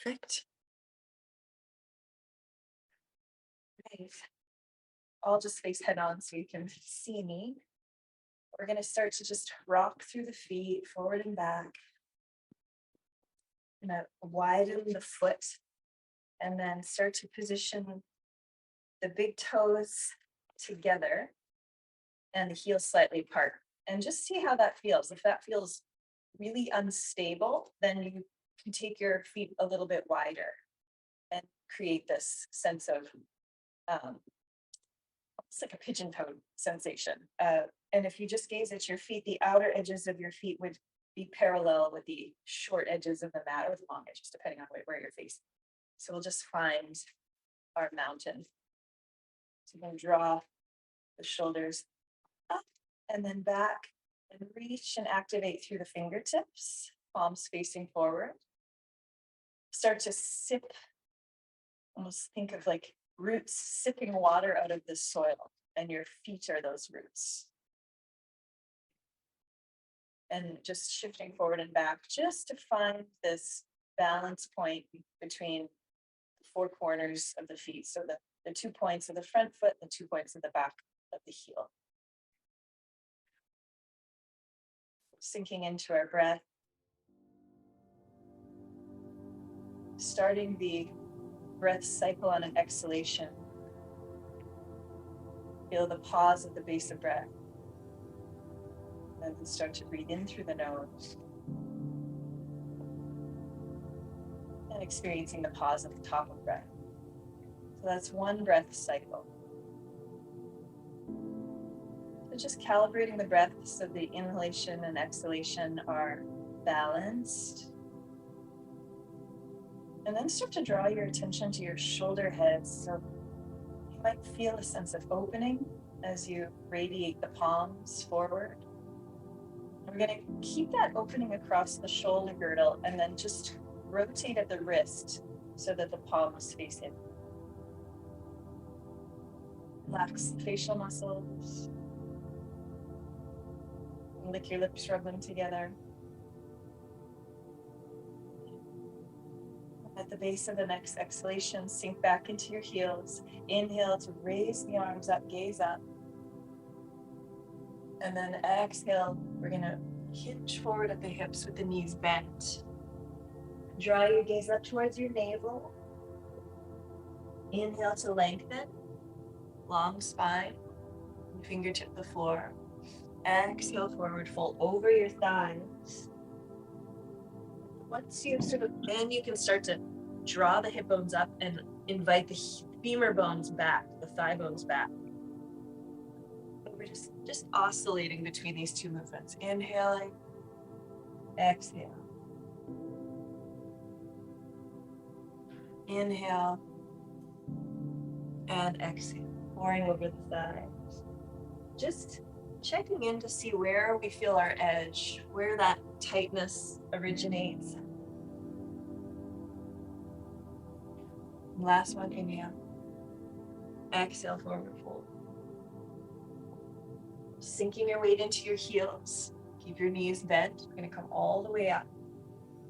Perfect. Right. I'll just face head on so you can see me. We're going to start to just rock through the feet, forward and back. Going to widen the foot and then start to position the big toes together and the heels slightly apart. And just see how that feels. If that feels really unstable, then you can take your feet a little bit wider and create this sense of it's like a pigeon toe sensation. And if you just gaze at your feet, the outer edges of your feet would be parallel with the short edges of the mat or the long edges, depending on where you're facing. So we'll just find our mountain. So we're going to draw the shoulders up and then back and reach and activate through the fingertips, palms facing forward. Start to sip, almost think of like roots sipping water out of the soil, and your feet are those roots. And just shifting forward and back just to find this balance point between the four corners of the feet. So the 2 points of the front foot, the 2 points of the back of the heel. Sinking into our breath. Starting the breath cycle on an exhalation. Feel the pause at the base of breath. And then start to breathe in through the nose. And experiencing the pause at the top of breath. So that's one breath cycle. So just calibrating the breath so the inhalation and exhalation are balanced. And then start to draw your attention to your shoulder heads. So you might feel a sense of opening as you radiate the palms forward. We're going to keep that opening across the shoulder girdle and then just rotate at the wrist so that the palms face in. Relax the facial muscles. Lick your lips, rub them together. At the base of the next exhalation, sink back into your heels. Inhale to raise the arms up, gaze up. And then exhale, we're going to hinge forward at the hips with the knees bent. Draw your gaze up towards your navel. Inhale to lengthen, long spine, fingertip the floor. Exhale, forward fold over your thighs. Once you've then you can start to draw the hip bones up and invite the femur bones back, the thigh bones back. We're just oscillating between these two movements. Inhaling, exhale. Inhale and exhale, pouring over the thighs. Just checking in to see where we feel our edge, where that tightness originates. Last one, inhale. Exhale, forward fold. Sinking your weight into your heels. Keep your knees bent. We're going to come all the way up.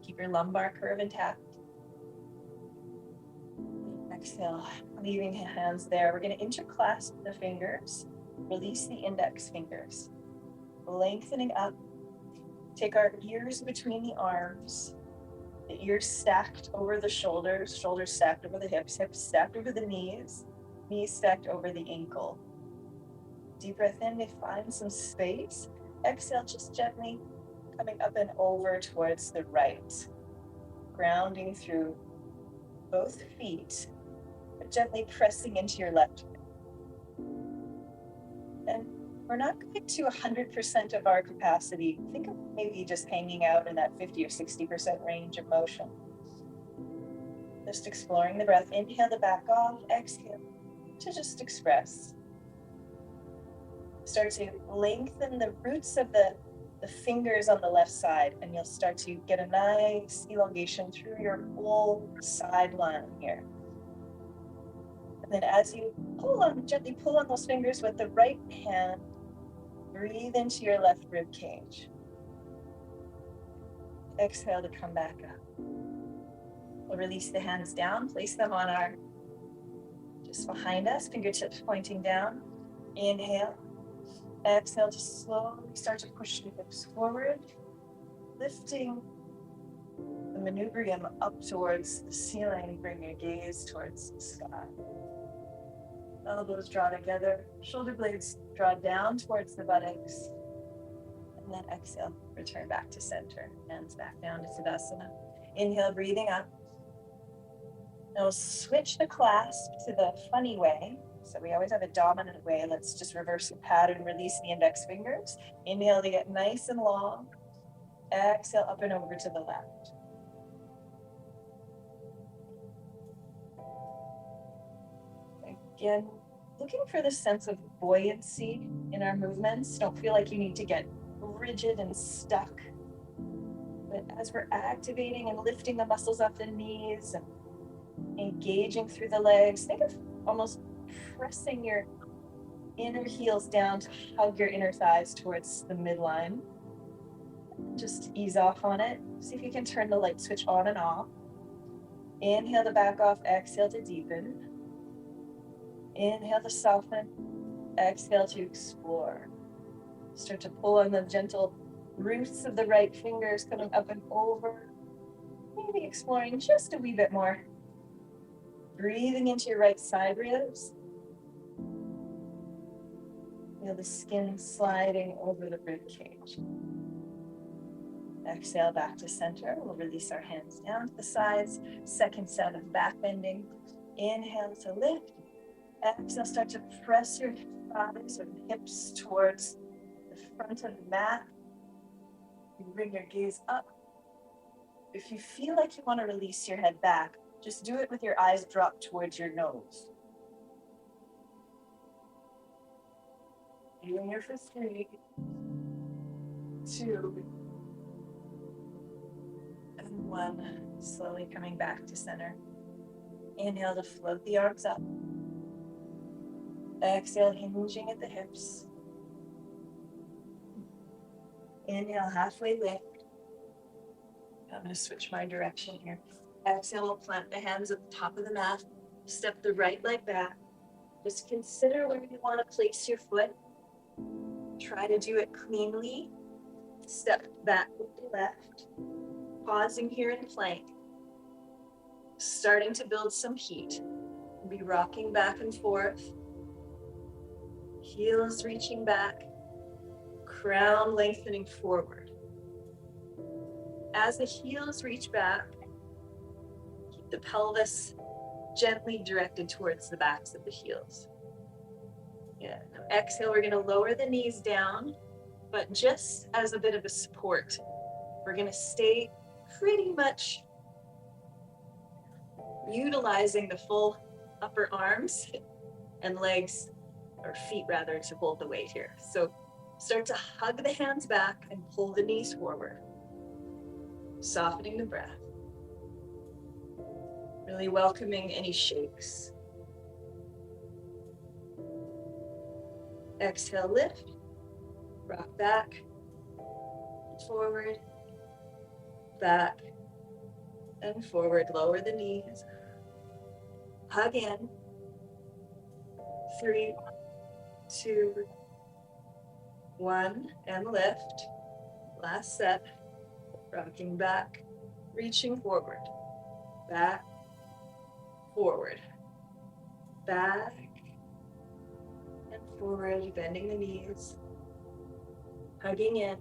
Keep your lumbar curve intact. Exhale, leaving hands there. We're going to interclasp the fingers. Release the index fingers. Lengthening up. Take our ears between the arms. The ears stacked over the shoulders, shoulders stacked over the hips, hips stacked over the knees, knees stacked over the ankle. Deep breath in to find some space. Exhale, just gently coming up and over towards the right. Grounding through both feet, but gently pressing into your left hip. And we're not going to 100% of our capacity. Think of maybe just hanging out in that 50 or 60% range of motion. Just exploring the breath. Inhale to back off. Exhale to just express. Start to lengthen the roots of the fingers on the left side, and you'll start to get a nice elongation through your whole sideline here. And then as you gently pull on those fingers with the right hand, breathe into your left rib cage. Exhale to come back up. We'll release the hands down, place them on our, just behind us, fingertips pointing down. Inhale. Exhale to slowly start to push the hips forward, lifting the manubrium up towards the ceiling. Bring your gaze towards the sky. Elbows draw together, shoulder blades draw down towards the buttocks. And then exhale, return back to center, hands back down to Tadasana. Inhale, breathing up. Now we'll switch the clasp to the funny way. So we always have a dominant way. Let's just reverse the pattern, release the index fingers. Inhale to get nice and long. Exhale, up and over to the left. Again, looking for the sense of buoyancy in our movements. Don't feel like you need to get rigid and stuck. But as we're activating and lifting the muscles up the knees and engaging through the legs, think of almost pressing your inner heels down to hug your inner thighs towards the midline. Just ease off on it. See if you can turn the light switch on and off. Inhale to back off, exhale to deepen. Inhale to soften, exhale to explore. Start to pull on the gentle roots of the right fingers coming up and over. Maybe exploring just a wee bit more. Breathing into your right side ribs. Feel the skin sliding over the rib cage. Exhale back to center. We'll release our hands down to the sides. Second set of back bending. Inhale to lift. Exhale, start to press your thighs or hips towards the front of the mat. You bring your gaze up. If you feel like you want to release your head back, just do it with your eyes dropped towards your nose. You're here for 3, 2, and 1. Slowly coming back to center. Inhale to float the arms up. Exhale, hinging at the hips. Inhale, halfway lift. I'm going to switch my direction here. Exhale, we'll plant the hands at the top of the mat. Step the right leg back. Just consider where you want to place your foot. Try to do it cleanly. Step back with the left. Pausing here in plank. Starting to build some heat. Be rocking back and forth. Heels reaching back, crown lengthening forward. As the heels reach back, keep the pelvis gently directed towards the backs of the heels. Yeah. Now exhale, we're going to lower the knees down, but just as a bit of a support. We're going to stay pretty much utilizing the full upper arms and legs, or feet rather, to hold the weight here. So start to hug the hands back and pull the knees forward. Softening the breath. Really welcoming any shakes. Exhale, lift. Rock back, forward, back, and forward. Lower the knees. Hug in. 3, 2, 1, and lift. Last set. Rocking back, reaching forward. Back, forward. Back, and forward, bending the knees. Hugging in.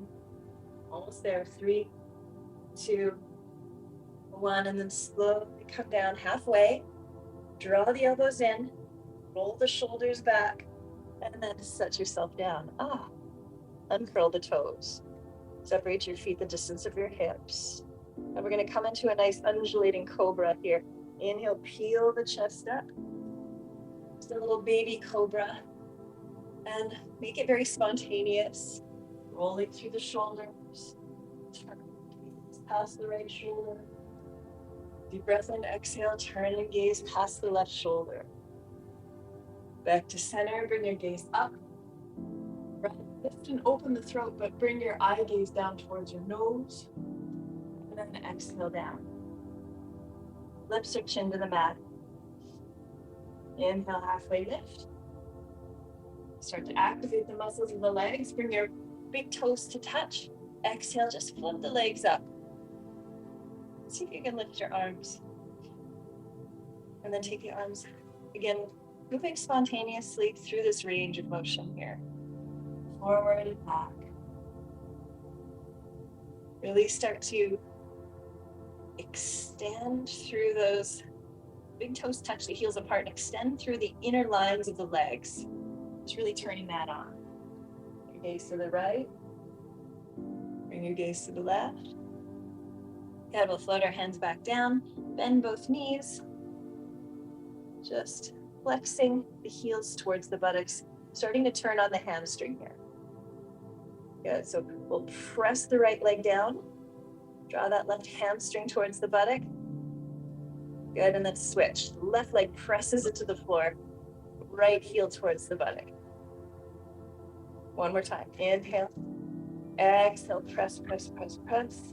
Almost there. 3, 2, 1, and then slowly come down halfway. Draw the elbows in. Roll the shoulders back. And then set yourself down. Uncurl the toes. Separate your feet the distance of your hips. And we're going to come into a nice undulating cobra here. Inhale, peel the chest up. Just a little baby cobra. And make it very spontaneous. Rolling through the shoulders. Turn past the right shoulder. Deep breath in, exhale, turn and gaze past the left shoulder. Back to center, bring your gaze up. Lift and open the throat, but bring your eye gaze down towards your nose. And then exhale down. Lips or chin to the mat. Inhale, halfway lift. Start to activate the muscles of the legs. Bring your big toes to touch. Exhale, just flip the legs up. See if you can lift your arms. And then take the arms, again, moving spontaneously through this range of motion here. Forward and back. Really start to extend through those big toes, touch the heels apart, and extend through the inner lines of the legs. Just really turning that on. Bring your gaze to the right. Bring your gaze to the left. Good, we'll float our hands back down. Bend both knees. Just flexing the heels towards the buttocks, starting to turn on the hamstring here. Good, so we'll press the right leg down. Draw that left hamstring towards the buttock. Good, and then switch. Left leg presses into the floor. Right heel towards the buttock. One more time. Inhale. Exhale, press, press, press, press.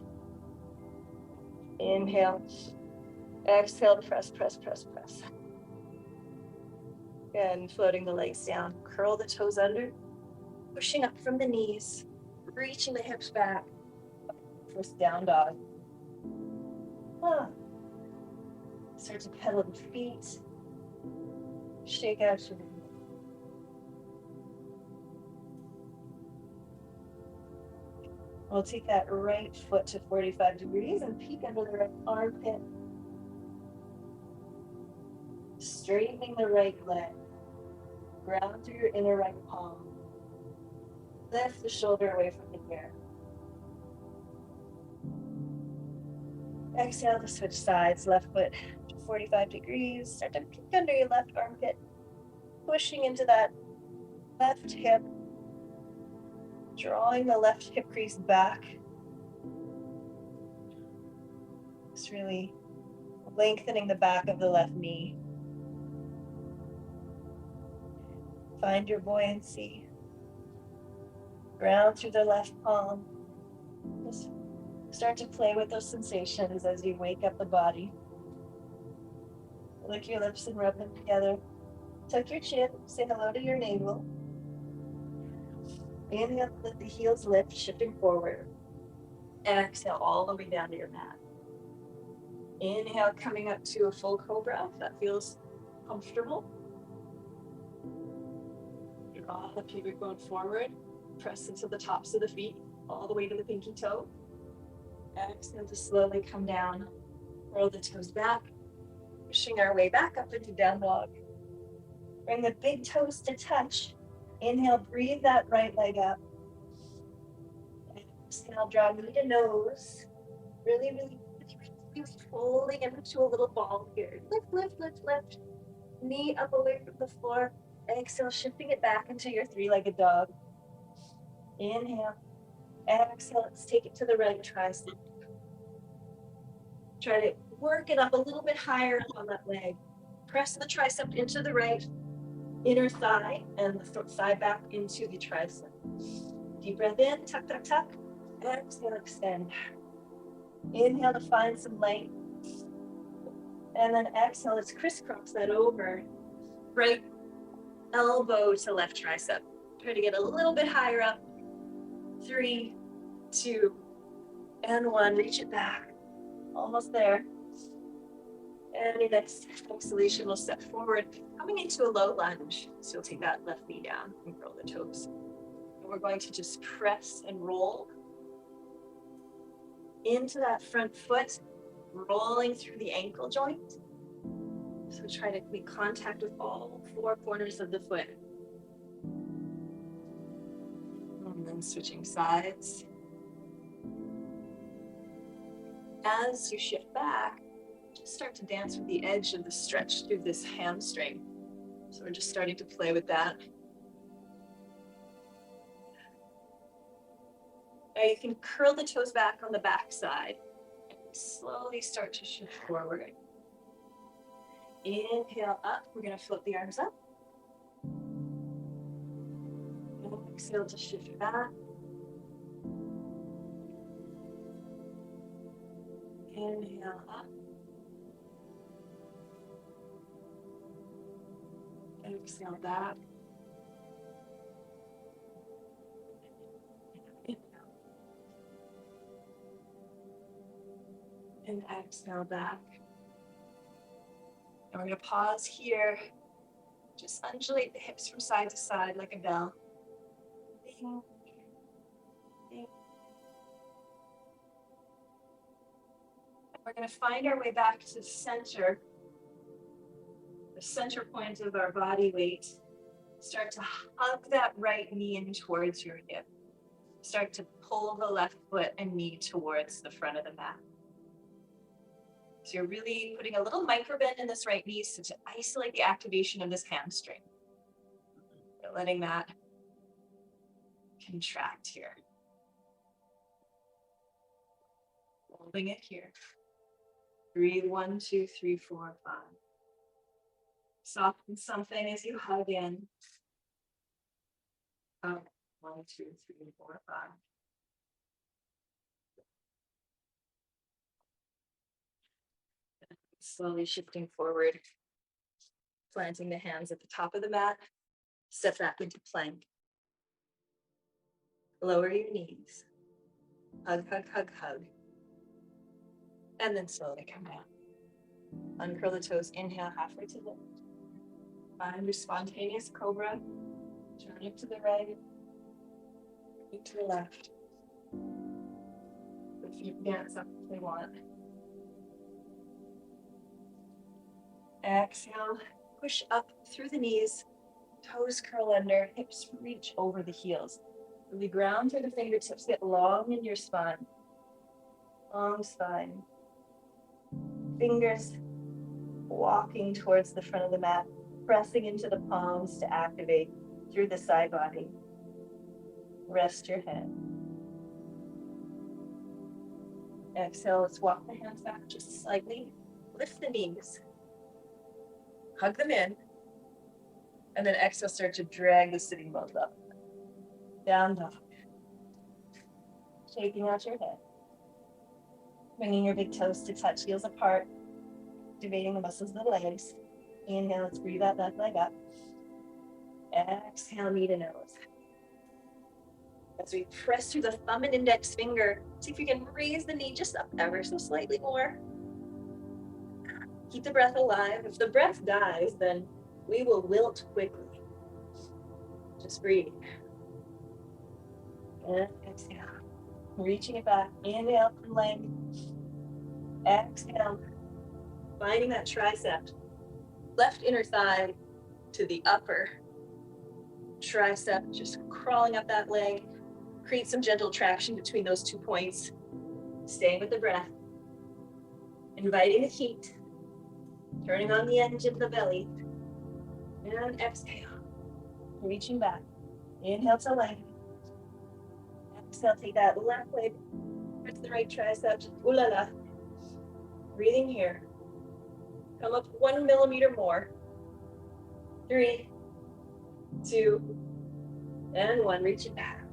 Inhale. Exhale, press, press, press, press. And floating the legs down. Curl the toes under. Pushing up from the knees. Reaching the hips back. First down dog. Start to pedal the feet. Shake out your knees. We'll take that right foot to 45 degrees and peek under the right armpit. Straightening the right leg. Ground through your inner right palm. Lift the shoulder away from the ear. Exhale to switch sides. Left foot to 45 degrees. Start to peek under your left armpit. Pushing into that left hip. Drawing the left hip crease back. Just really lengthening the back of the left knee. Find your buoyancy. Ground through the left palm. Just start to play with those sensations as you wake up the body. Lick your lips and rub them together. Tuck your chin. Say hello to your navel. Inhale, let the heels lift, shifting forward. Exhale all the way down to your mat. Inhale, coming up to a full cobra, if that feels comfortable. Draw the pubic bone forward. Press into the tops of the feet, all the way to the pinky toe. Exhale to slowly come down. Roll the toes back. Pushing our way back up into down dog. Bring the big toes to touch. Inhale, breathe that right leg up. Exhale, draw knee to nose. Really, really, really, really folding into a little ball here. Lift, lift, lift, lift. Knee up away from the floor. Exhale, shifting it back into your three-legged dog. Inhale. Exhale, let's take it to the right tricep. Try to work it up a little bit higher on that leg. Press the tricep into the right inner thigh and the thigh back into the tricep. Deep breath in, tuck, tuck, tuck. Exhale, extend. Inhale to find some length. And then exhale, let's crisscross that over. Right elbow to left tricep. Try to get a little bit higher up. 3, 2, and 1. Reach it back. Almost there. And your next exhalation will step forward, coming into a low lunge. So you'll take that left knee down and curl the toes. And we're going to just press and roll into that front foot, rolling through the ankle joint. So try to make contact with all 4 corners of the foot. And then switching sides. As you shift back, just start to dance with the edge of the stretch through this hamstring. So we're just starting to play with that. Now you can curl the toes back on the back side and slowly start to shift forward. Inhale up, we're going to float the arms up. And exhale to shift back. Inhale up. Exhale back. Inhale. And exhale back. And we're going to pause here. Just undulate the hips from side to side like a bell. Ding, ding. We're going to find our way back to the center point of our body weight. Start to hug that right knee in towards your hip. Start to pull the left foot and knee towards the front of the mat. So you're really putting a little micro bend in this right knee so to isolate the activation of this hamstring. You're letting that contract here. Holding it here. Breathe 1, 2, 3, 4, 5. Soften something as you hug in. 1, 2, 3, 4, 5. Slowly shifting forward, planting the hands at the top of the mat. Step back into plank. Lower your knees. Hug, hug, hug, hug. And then slowly come down. Uncurl the toes. Inhale halfway to the left. Find your spontaneous cobra. Turn it to the right. To the left. The feet dance up if they want. Exhale, push up through the knees, toes curl under, hips reach over the heels. Really ground through the fingertips, get long in your spine. Long spine. Fingers walking towards the front of the mat, pressing into the palms to activate through the side body. Rest your head. Exhale, let's walk the hands back just slightly. Lift the knees. Hug them in. And then exhale, start to drag the sitting bones up. Down dog. Shaking out your head. Bringing your big toes to touch, heels apart. Activating the muscles of the legs. Inhale, let's breathe out that leg up. Exhale, knee to nose. As we press through the thumb and index finger, see if you can raise the knee just up ever so slightly more. Keep the breath alive. If the breath dies, then we will wilt quickly. Just breathe. And exhale. Reaching it back. Inhale from leg. Exhale. Finding that tricep. Left inner thigh to the upper tricep. Just crawling up that leg. Create some gentle traction between those 2 points. Staying with the breath. Inviting the heat. Turning on the engine of the belly. And exhale. Reaching back. Inhale to length. Exhale, take that left leg. Press the right tricep. Ooh la la. Breathing here. Come up 1 millimeter more. 3, 2, and 1. Reach it back.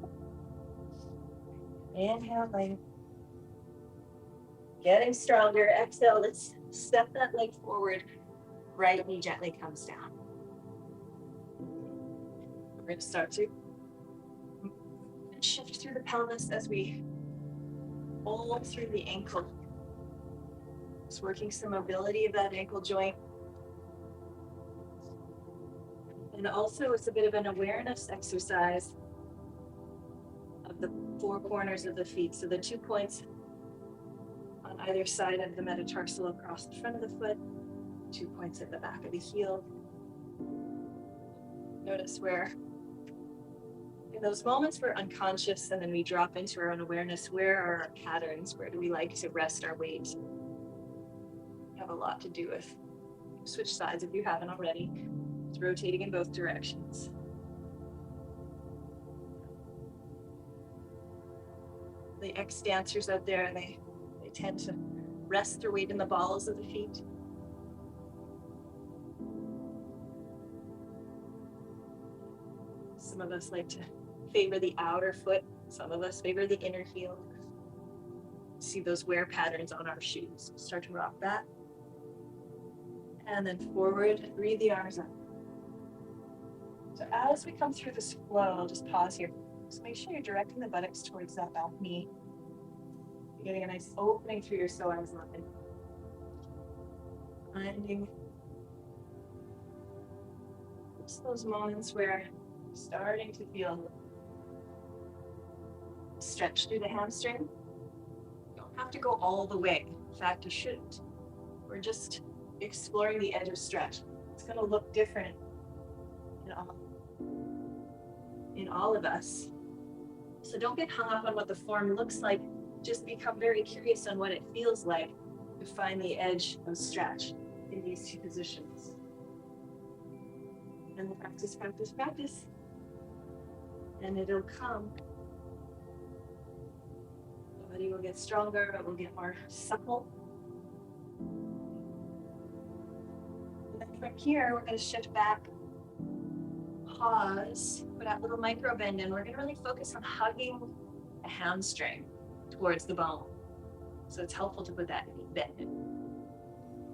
Inhale, length. Getting stronger. Exhale, let's step that leg forward. Right knee gently comes down. We're going to start to shift through the pelvis as we pull through the ankle. Just working some mobility of that ankle joint. And also it's a bit of an awareness exercise of the 4 corners of the feet. So the 2 points on either side of the metatarsal across the front of the foot, 2 points at the back of the heel. Notice where in those moments we're unconscious and then we drop into our own awareness, where are our patterns? Where do we like to rest our weight? We have a lot to do with. Switch sides if you haven't already. It's rotating in both directions. The ex-dancers out there, they tend to rest their weight in the balls of the feet. Some of us like to favor the outer foot. Some of us favor the inner heel. See those wear patterns on our shoes. Start to rock that. And then forward, breathe the arms up. So as we come through this flow, I'll just pause here. Just make sure you're directing the buttocks towards that back knee. You're getting a nice opening through your psoas line. Finding just those moments where you're starting to feel stretch through the hamstring. You don't have to go all the way. In fact, you shouldn't. We're just exploring the edge of stretch. It's going to look different in all of us. So don't get hung up on what the form looks like. Just become very curious on what it feels like to find the edge of stretch in these two positions. And practice, practice, practice. And it'll come. The body will get stronger, it will get more supple. And then from here, we're going to shift back, pause, put that little micro bend in. We're going to really focus on hugging a hamstring towards the bone. So it's helpful to put that bend in.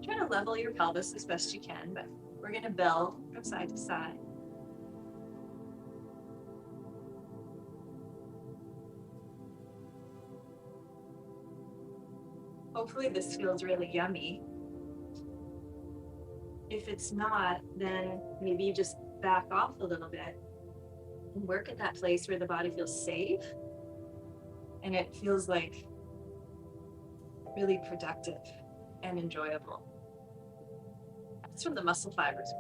Try to level your pelvis as best you can, but we're going to bell from side to side. Hopefully this feels really yummy. If it's not, then maybe you just back off a little bit and work at that place where the body feels safe and it feels like really productive and enjoyable. That's from the muscle fibers,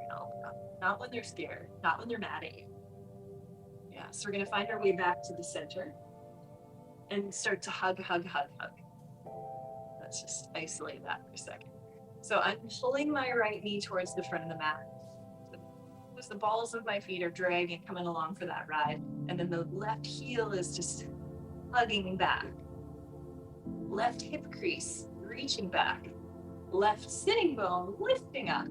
not when they're scared, not when they're mad at you. Yeah, so we're going to find our way back to the center and start to hug, hug, hug, hug. Let's just isolate that for a second. So I'm pulling my right knee towards the front of the mat. As the balls of my feet are dragging, coming along for that ride. And then the left heel is just hugging back. Left hip crease, reaching back. Left sitting bone, lifting up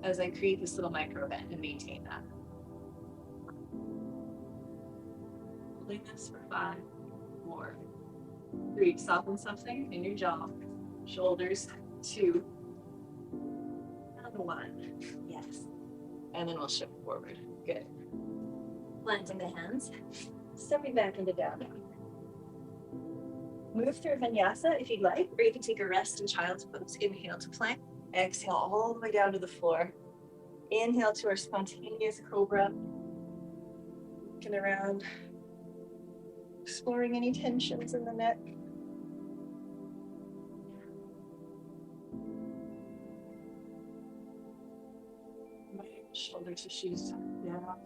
as I create this little micro bend and maintain that. Holding this for 5, 4, 3, soften something in your jaw, shoulders, 2, and 1, yes. And then we'll shift forward, good. Planting the hands, stepping back into down dog. Move through vinyasa if you'd like, or you can take a rest in child's pose. Inhale to plank, exhale all the way down to the floor. Inhale to our spontaneous cobra. Looking around, exploring any tensions in the neck. Shoulder tissues down.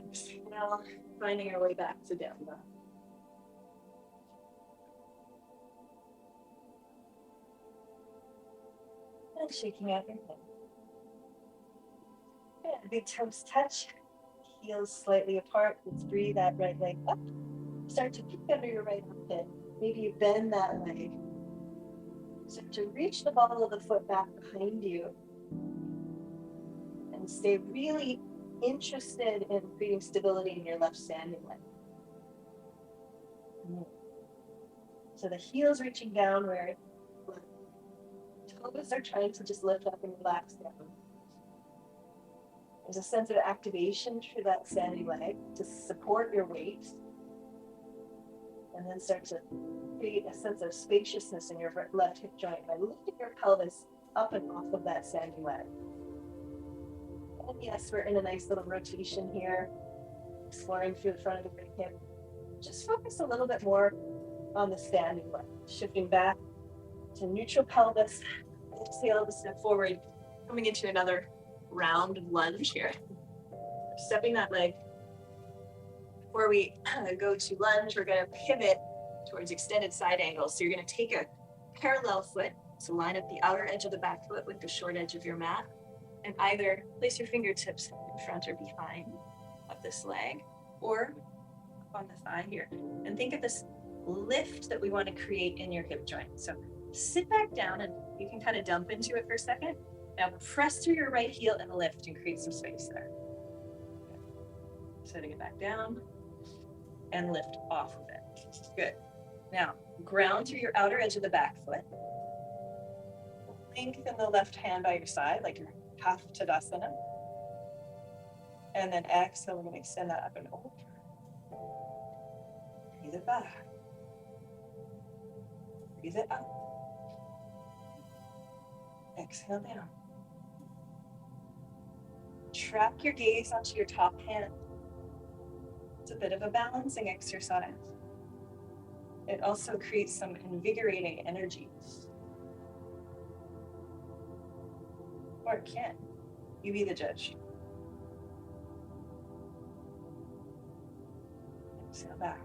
Exhale, finding our way back to down dog. And shaking out your head. Good. Big toes touch, heels slightly apart. Let's breathe that right leg up. Start to peek under your right armpit. Maybe you bend that leg. Start to reach the ball of the foot back behind you. And stay really interested in creating stability in your left standing leg. So the heel's reaching downward. Toes are trying to just lift up and relax down. There's a sense of activation through that standing leg to support your weight. And then start to create a sense of spaciousness in your left hip joint by lifting your pelvis up and off of that standing leg. And yes, we're in a nice little rotation here, exploring through the front of the right hip. Just focus a little bit more on the standing leg, shifting back to neutral pelvis. Exhale to step forward, coming into another round of lunge here. Stepping that leg. Before we go to lunge, we're going to pivot towards extended side angles. So you're going to take a parallel foot, so line up the outer edge of the back foot with the short edge of your mat, and either place your fingertips in front or behind of this leg, or up on the thigh here. And think of this lift that we want to create in your hip joint. So sit back down and you can kind of dump into it for a second. Now press through your right heel and lift and create some space there. Setting it back down and lift off of it. Good. Now ground through your outer edge of the back foot. Lengthen the left hand by your side like you're half Tadasana. And then exhale, we're going to extend that up and over. Breathe it back. Breathe it up. Exhale down. Track your gaze onto your top hand. It's a bit of a balancing exercise. It also creates some invigorating energy. Or it can. You be the judge. Exhale back.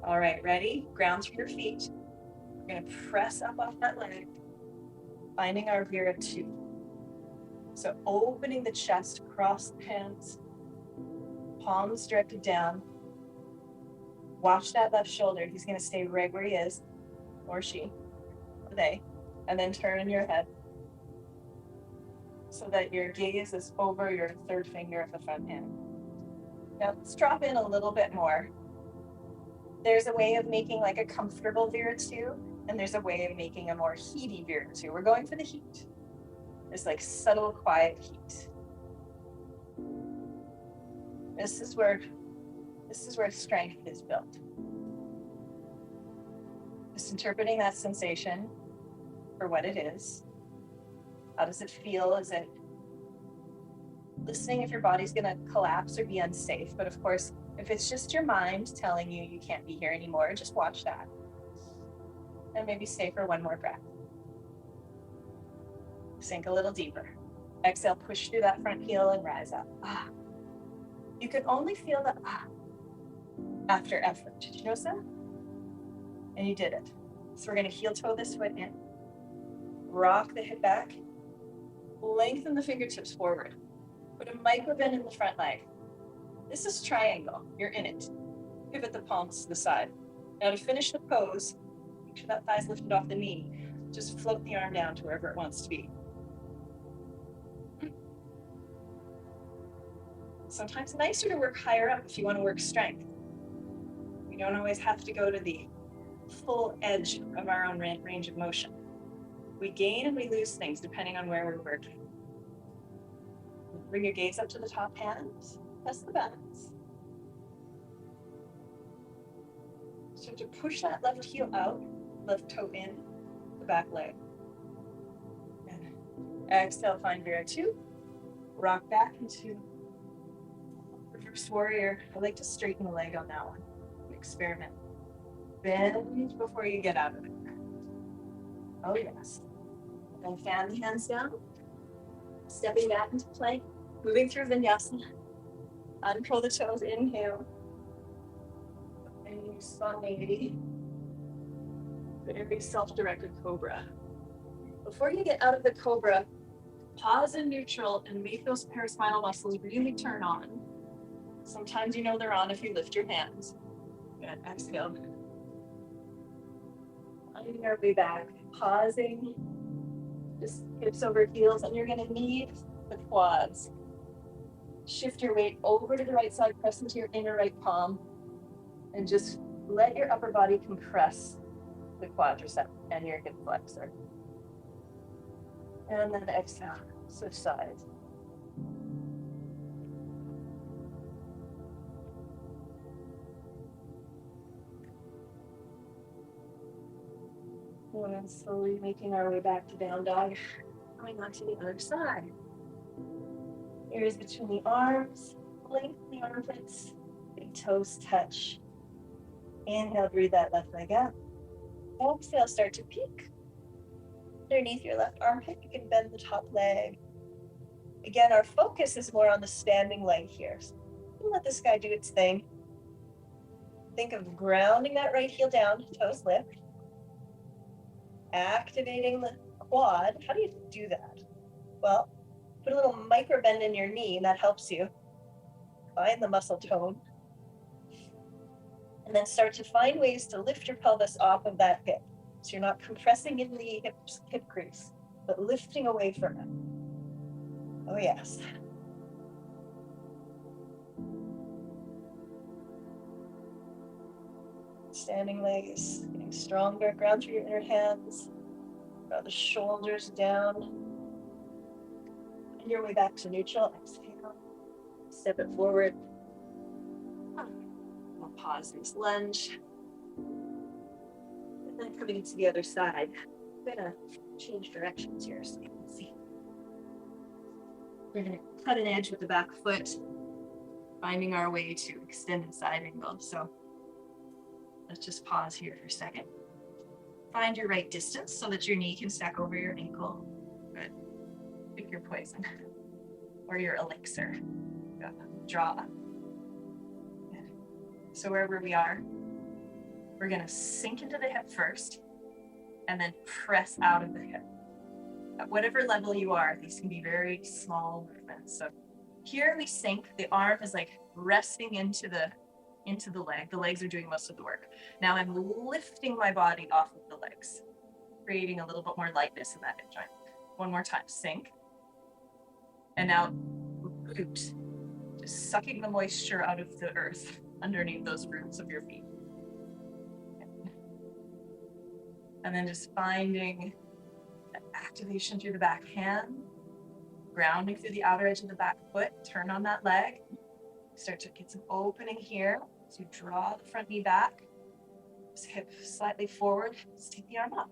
All right, ready? Ground through your feet. We're going to press up off that leg, finding our Vira 2. So opening the chest across the hands, palms directed down. Watch that left shoulder. He's going to stay right where he is, or she, or they, and then turn your head so that your gaze is over your third finger of the front hand. Now let's drop in a little bit more. There's a way of making like a comfortable Vira 2, and there's a way of making a more heaty Vira 2. We're going for the heat. This like subtle, quiet heat. This is where strength is built. Just interpreting that sensation for what it is. How does it feel? Is it listening if your body's gonna collapse or be unsafe? But of course, if it's just your mind telling you you can't be here anymore, just watch that. And maybe stay for one more breath. Sink a little deeper. Exhale, push through that front heel and rise up. Ah. You can only feel the ah after effort. Did you notice that? And you did it. So we're gonna heel toe this foot in. Rock the hip back. Lengthen the fingertips forward. Put a micro bend in the front leg. This is triangle. You're in it. Pivot the palms to the side. Now to finish the pose, make sure that thigh's lifted off the knee. Just float the arm down to wherever it wants to be. Sometimes nicer to work higher up if you want to work strength. We don't always have to go to the full edge of our own range of motion. We gain and we lose things depending on where we're working. Bring your gaze up to the top hands. That's the balance. Start to push that left heel out, left toe in, the back leg. And exhale, find Vira 2. Rock back into reverse warrior. I like to straighten the leg on that one. Experiment. Bend before you get out of it. Oh yes. And fan the hands down. Stepping back into plank. Moving through vinyasa. Uncurl the toes, inhale. And you spontaneity. Very self-directed cobra. Before you get out of the cobra, pause in neutral and make those paraspinal muscles really turn on. Sometimes you know they're on if you lift your hands. And exhale. Finding our way back. Pausing. Just hips over heels, and you're going to need the quads. Shift your weight over to the right side, press into your inner right palm, and just let your upper body compress the quadricep and your hip flexor. And then exhale, switch sides. And then slowly making our way back to down dog, going on to the other side. Areas between the arms, lengthen the armpits, big toes touch. Inhale, breathe that left leg out. Exhale, start to peek. Underneath your left armpit, you can bend the top leg. Again, our focus is more on the standing leg here. So let this guy do its thing. Think of grounding that right heel down, toes lift. Activating the quad. How do you do that? Well, put a little micro bend in your knee, and that helps you find the muscle tone. And then start to find ways to lift your pelvis off of that hip. So you're not compressing in the hip crease, but lifting away from it. Oh yes. Standing leg is getting stronger. Ground through your inner hands. Draw the shoulders down. And your way back to neutral. Exhale. step it forward. We'll pause this lunge. And then coming to the other side. I'm gonna change directions here so you can see. We're gonna cut an edge with the back foot, finding our way to extended side angle. So let's just pause here for a second. Find your right distance so that your knee can stack over your ankle. Good. Pick your poison or your elixir. Good. Draw. Good. So wherever we are, we're gonna sink into the hip first and then press out of the hip. At whatever level you are, these can be very small movements. So here we sink, the arm is like resting into the leg. The legs are doing most of the work. Now I'm lifting my body off of the legs, creating a little bit more lightness in that hip joint. One more time, sink. And now root, just sucking the moisture out of the earth underneath those roots of your feet. And then just finding activation through the back hand, grounding through the outer edge of the back foot, turn on that leg, start to get some opening here. So draw the front knee back, just hip slightly forward, just take the arm up.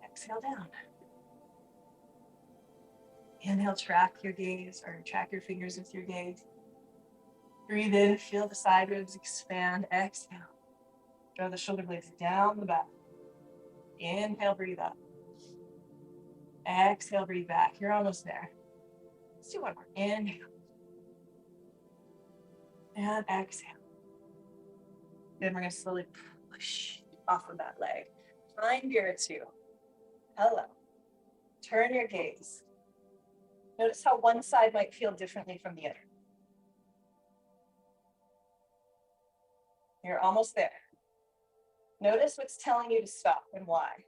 Exhale down. Inhale, track your gaze or track your fingers with your gaze. Breathe in, feel the side ribs expand, exhale. Draw the shoulder blades down the back. Inhale, breathe up. Exhale, breathe back. You're almost there. Let's do one more. Inhale. And exhale. Then we're going to slowly push off of that leg. Find your two. Hello. Turn your gaze. Notice how one side might feel differently from the other. You're almost there. Notice what's telling you to stop and why.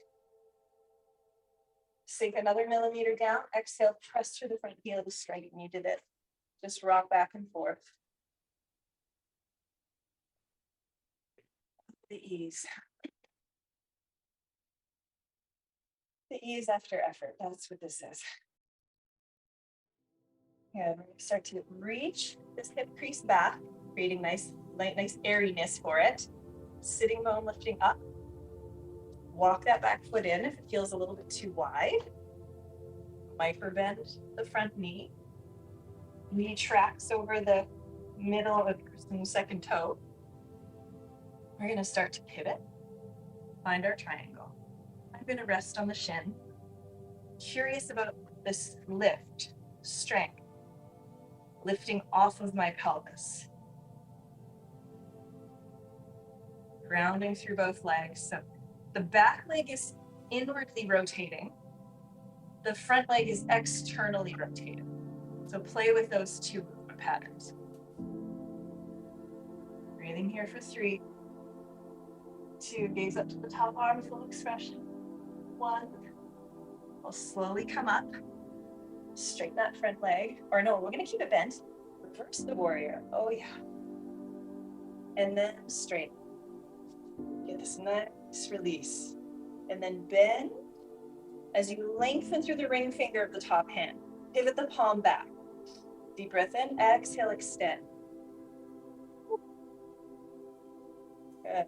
Sink another millimeter down. Exhale, press through the front heel to straighten. You did it. Just rock back and forth. The ease. The ease after effort. That's what this is. Yeah, we're going to start to reach this hip crease back, creating nice airiness for it. Sitting bone lifting up. Walk that back foot in if it feels a little bit too wide. Micro bend the front knee. Knee tracks over the middle of the second toe. We're going to start to pivot. Find our triangle. I'm going to rest on the shin. Curious about this lift, strength, lifting off of my pelvis. Grounding through both legs. So the back leg is inwardly rotating. The front leg is externally rotating. So play with those two movement patterns. Breathing here for 3, 2, gaze up to the top arm, full expression. 1, we'll slowly come up, straighten that front leg, or no, we're gonna keep it bent. Reverse the warrior, oh yeah. And then straighten. Get this nice release. And then bend as you lengthen through the ring finger of the top hand. Pivot the palm back. Deep breath in, exhale, extend. Good.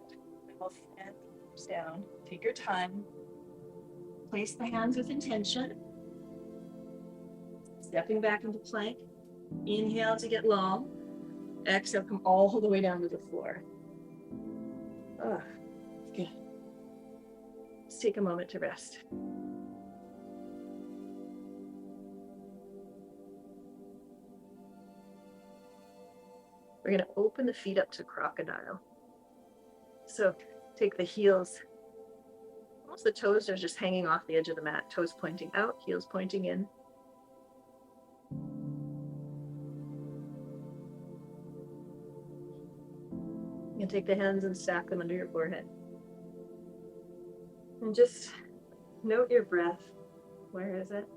Mouth and thumbs down. Take your time. Place the hands with intention. Stepping back into plank. Inhale to get long. Exhale, come all the way down to the floor. Good. Let's take a moment to rest. We're going to open the feet up to crocodile. So take the heels. Almost the toes are just hanging off the edge of the mat. Toes pointing out, heels pointing in. You can take the hands and stack them under your forehead. And just note your breath. Where is it?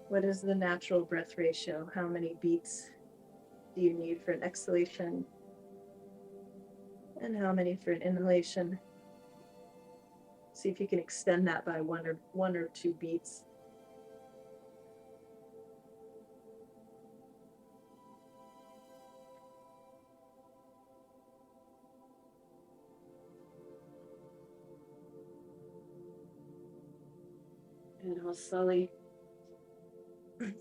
What is the natural breath ratio? How many beats do you need for an exhalation? And how many for an inhalation? See if you can extend that by one or two beats. And we'll slowly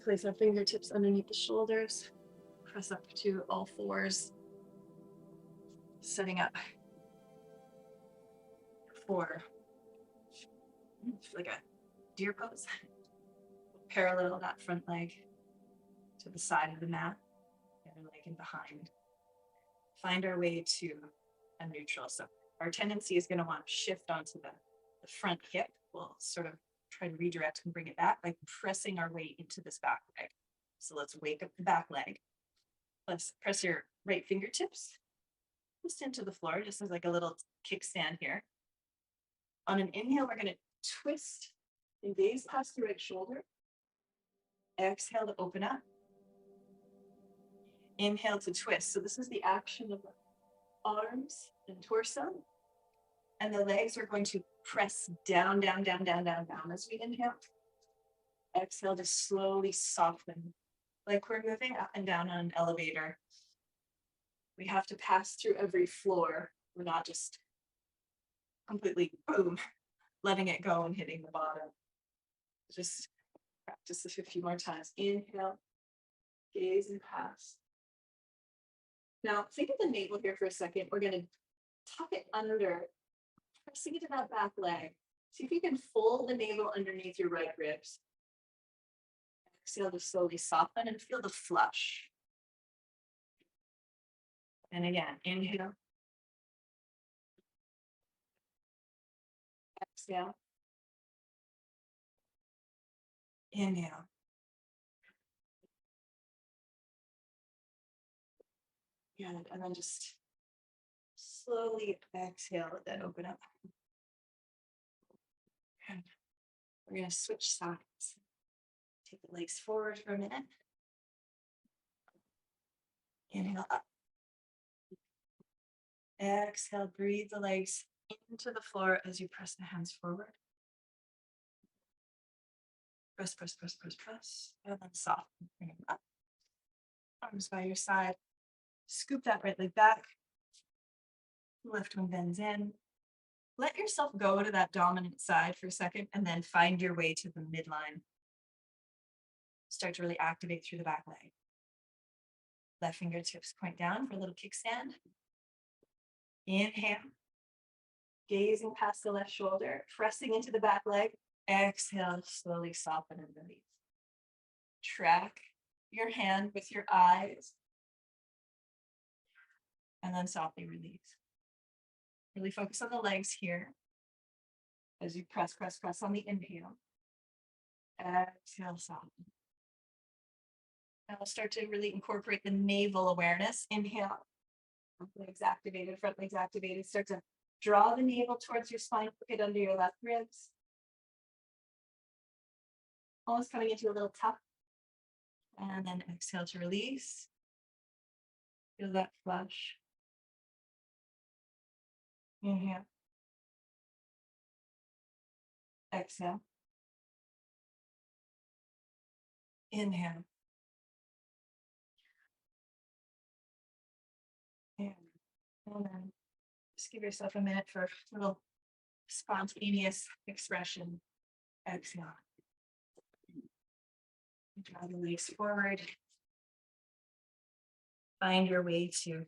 place our fingertips underneath the shoulders, press up to all fours, setting up for like a deer pose. Parallel that front leg to the side of the mat, the other leg in behind. Find our way to a neutral. So our tendency is going to want to shift onto the front hip. We'll sort of try to redirect and bring it back by pressing our way into this back leg. So let's wake up the back leg. Let's press your right fingertips just into the floor, just as like a little kickstand here. On an inhale, we're going to twist and gaze past the right shoulder. Exhale to open up. Inhale to twist. So this is the action of the arms and torso. And the legs are going to press down, down, down, down, down, down as we inhale. Exhale to slowly soften, like we're moving up and down on an elevator. We have to pass through every floor. We're not just completely, boom, letting it go and hitting the bottom. Just practice this a few more times. Inhale, gaze and pass. Now, think of the navel here for a second. We're going to tuck it under, pressing into that back leg. See if you can fold the navel underneath your right ribs. Exhale to slowly soften and feel the flush. And again, inhale. Exhale. Inhale. Good. And then just slowly exhale, then open up. Good. We're going to switch sides. Take the legs forward for a minute. Inhale up. Exhale, breathe the legs into the floor as you press the hands forward. Press, press, press, press, press. And then soften. Bring them up. Arms by your side. Scoop that right leg back. Left one bends in. Let yourself go to that dominant side for a second and then find your way to the midline. Start to really activate through the back leg. Left fingertips point down for a little kickstand. Inhale. Gazing past the left shoulder, pressing into the back leg. Exhale, slowly soften and release. Track your hand with your eyes. And then softly release. Really focus on the legs here. As you press, press, press on the inhale. Exhale, soften. Now we'll start to really incorporate the navel awareness. Inhale. Legs activated, front legs activated. Start to draw the navel towards your spine, hook it under your left ribs. Almost coming into a little tuck. And then exhale to release. Feel that flush. Inhale. Exhale. Inhale. And then just give yourself a minute for a little spontaneous expression. Exhale. Draw the legs forward. Find your way to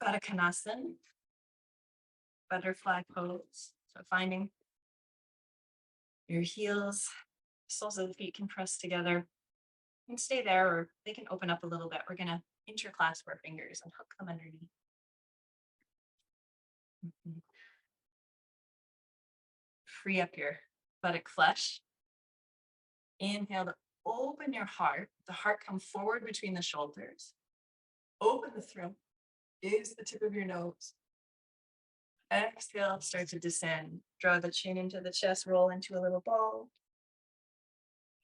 Baddha Konasana, butterfly pose. So finding your heels, soles of the feet can press together. You can stay there or they can open up a little bit. We're going to interclasp our fingers and hook them underneath. Free up your buttock flesh. Inhale to open your heart. The heart come forward between the shoulders. Open the throat. Gaze the tip of your nose. Exhale, start to descend. Draw the chin into the chest, roll into a little ball.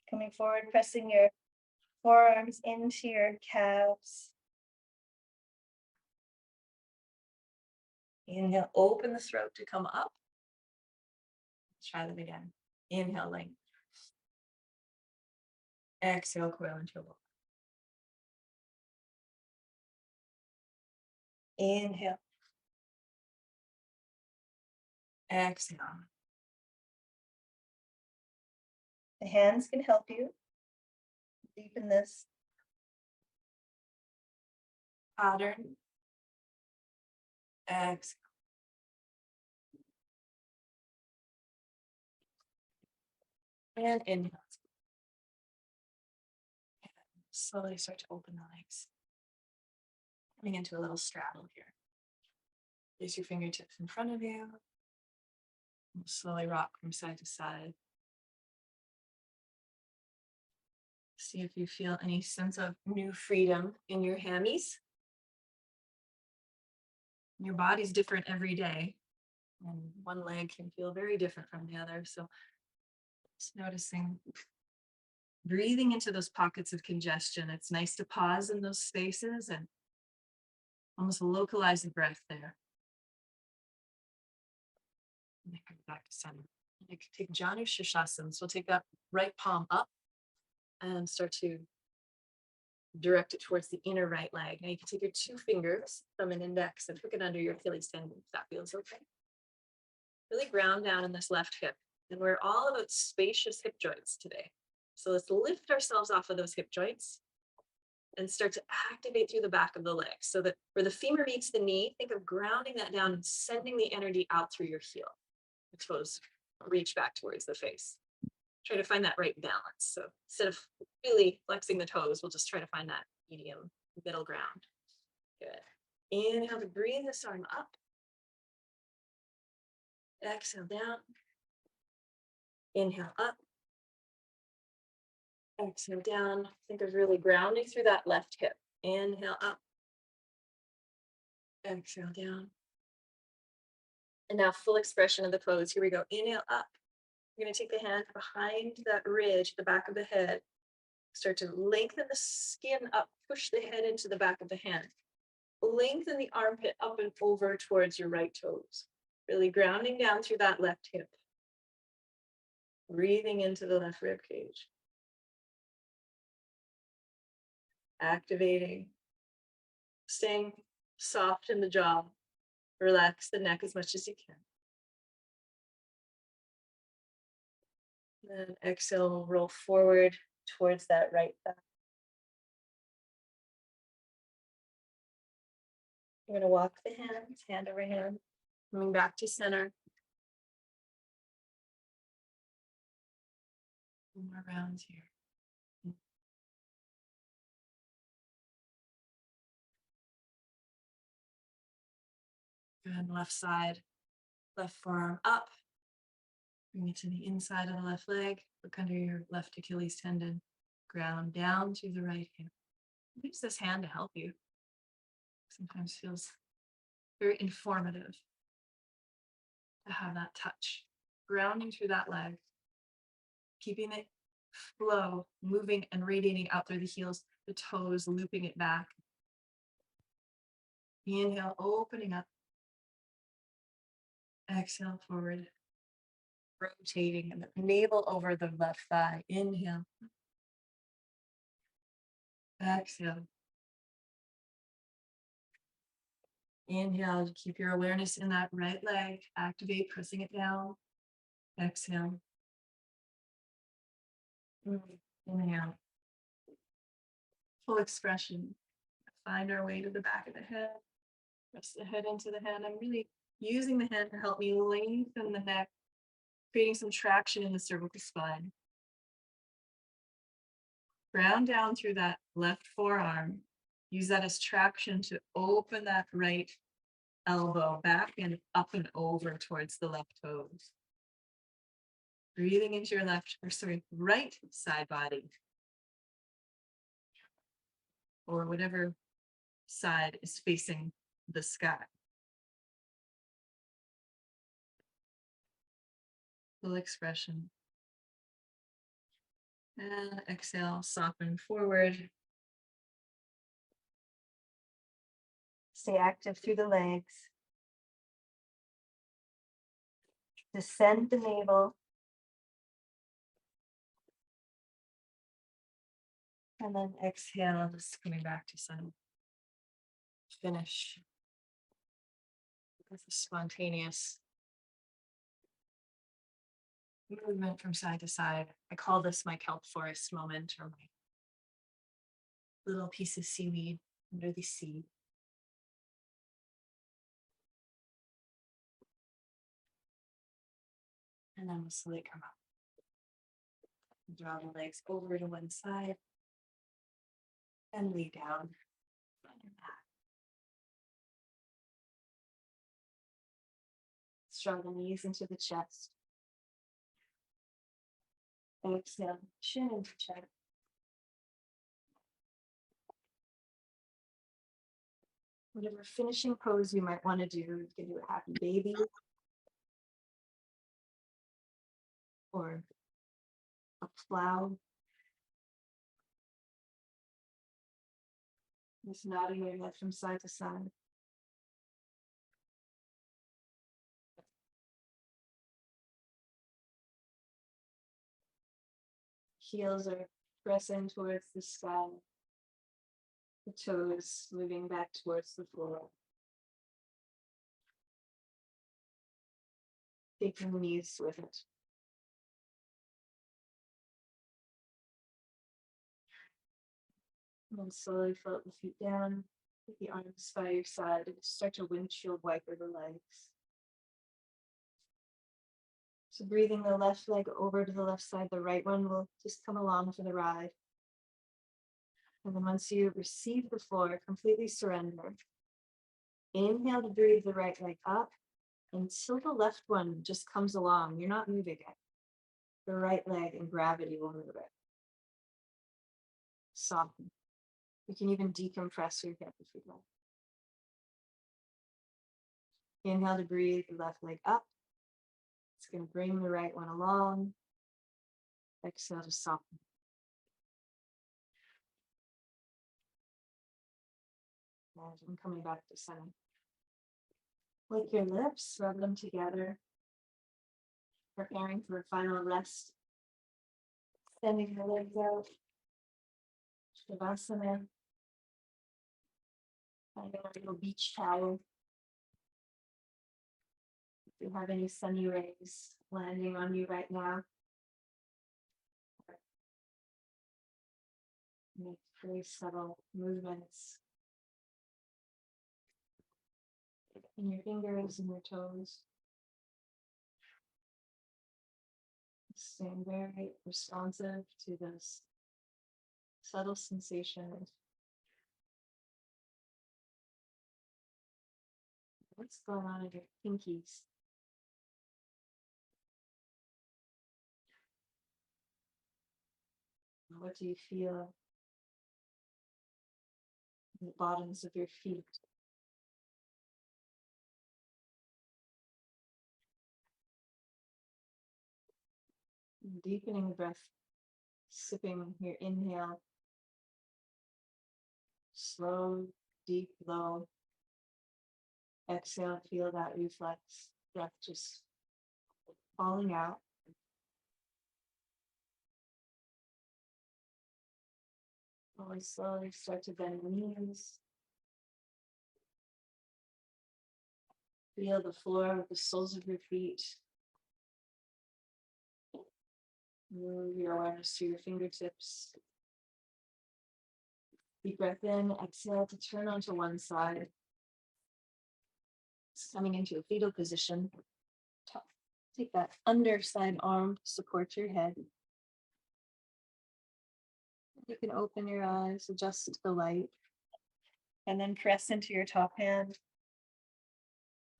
Coming forward, pressing your forearms into your calves. Inhale, open the throat to come up. Let's try that again. Inhale, length. Exhale, coil into a ball. Inhale. Exhale. The hands can help you deepen this pattern. Exhale. And inhale. Slowly start to open the legs. Coming into a little straddle here. Place your fingertips in front of you. Slowly rock from side to side. See if you feel any sense of new freedom in your hammies. Your body's different every day, and one leg can feel very different from the other. So just noticing, breathing into those pockets of congestion. It's nice to pause in those spaces and almost localize the breath there. And then come back to center. You can take Janu Shirshasana. So we'll take that right palm up and start to direct it towards the inner right leg. Now you can take your 2 fingers from an index and hook it under your Achilles tendon if that feels okay. Really ground down in this left hip. And we're all about spacious hip joints today. So let's lift ourselves off of those hip joints and start to activate through the back of the leg. So that where the femur meets the knee, think of grounding that down and sending the energy out through your heel. The toes reach back towards the face. Try to find that right balance. So instead of really flexing the toes, we'll just try to find that medium middle ground. Good. Inhale to breathe this arm up. Exhale down. Inhale up. Exhale down. Think of really grounding through that left hip. Inhale up. Exhale down. And now full expression of the pose. Here we go. Inhale up. You're going to take the hand behind that ridge, the back of the head. Start to lengthen the skin up. Push the head into the back of the hand. Lengthen the armpit up and over towards your right toes. Really grounding down through that left hip. Breathing into the left rib cage. Activating. Staying soft in the jaw. Relax the neck as much as you can. Then exhale, roll forward towards that right thigh. You're going to walk the hands, hand over hand, coming back to center. More rounds here. Good, left side, left forearm up. Bring it to the inside of the left leg. Look under your left Achilles tendon. Ground down through the right hip. Use this hand to help you. Sometimes feels very informative to have that touch. Grounding through that leg. Keeping it flow, moving and radiating out through the heels, the toes, looping it back. Inhale, opening up. Exhale, forward. Rotating and the navel over the left thigh. Inhale. Exhale. Inhale, keep your awareness in that right leg. Activate, pressing it down. Exhale. Inhale. Full expression. Find our way to the back of the head. Press the head into the hand. I'm really using the hand to help me lengthen the neck, creating some traction in the cervical spine. Ground down through that left forearm. Use that as traction to open that right elbow back and up and over towards the left toes. Breathing into your right side body. Or whatever side is facing the sky. Full expression. And exhale, soften forward. Stay active through the legs. Descend the navel. And then exhale, just coming back to center. Finish with a spontaneous movement from side to side. I call this my kelp forest moment, or my little piece of seaweed under the sea. And then we'll slowly come up. Draw the legs over to one side and lay down on your mat. Draw the knees into the chest. Exhale, chin into chest. Whatever finishing pose you might want to do, you can do a happy baby or a plow. Just nodding your head from side to side. Heels are pressing towards the sky. The toes moving back towards the floor. Taking the knees with it. And then slowly float the feet down. With the arms by your side and start to windshield wiper the legs. So breathing the left leg over to the left side, the right one will just come along for the ride. And then once you receive the floor, completely surrender. Inhale to breathe the right leg up until the left one just comes along. You're not moving it. The right leg and gravity will move it. Soften. You can even decompress your hip if you'd like. Inhale to breathe the left leg up. It's going to bring the right one along. Exhale to soften. And coming back to center. Lick your lips, rub them together. Preparing for a final rest. Extending the legs out. Shavasana. Finding a little beach towel. If you have any sunny rays landing on you right now. Make very subtle movements in your fingers and your toes. Staying very responsive to those subtle sensations. What's going on in your pinkies? What do you feel in the bottoms of your feet? Deepening the breath, sipping your inhale. Slow, deep, low. Exhale, feel that reflex breath just falling out. Always slowly start to bend the knees. Feel the floor with the soles of your feet. Move your awareness to your fingertips. Deep breath in, exhale to turn onto one side. Coming into a fetal position. Take that underside arm to support your head. You can open your eyes, adjust to the light, and then press into your top hand.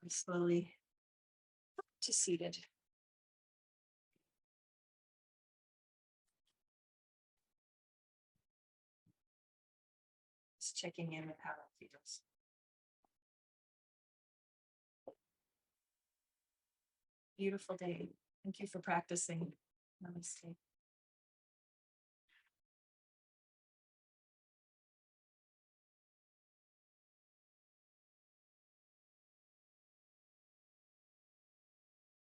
And slowly to seated. Just checking in with how it feels. Beautiful day. Thank you for practicing. Namaste.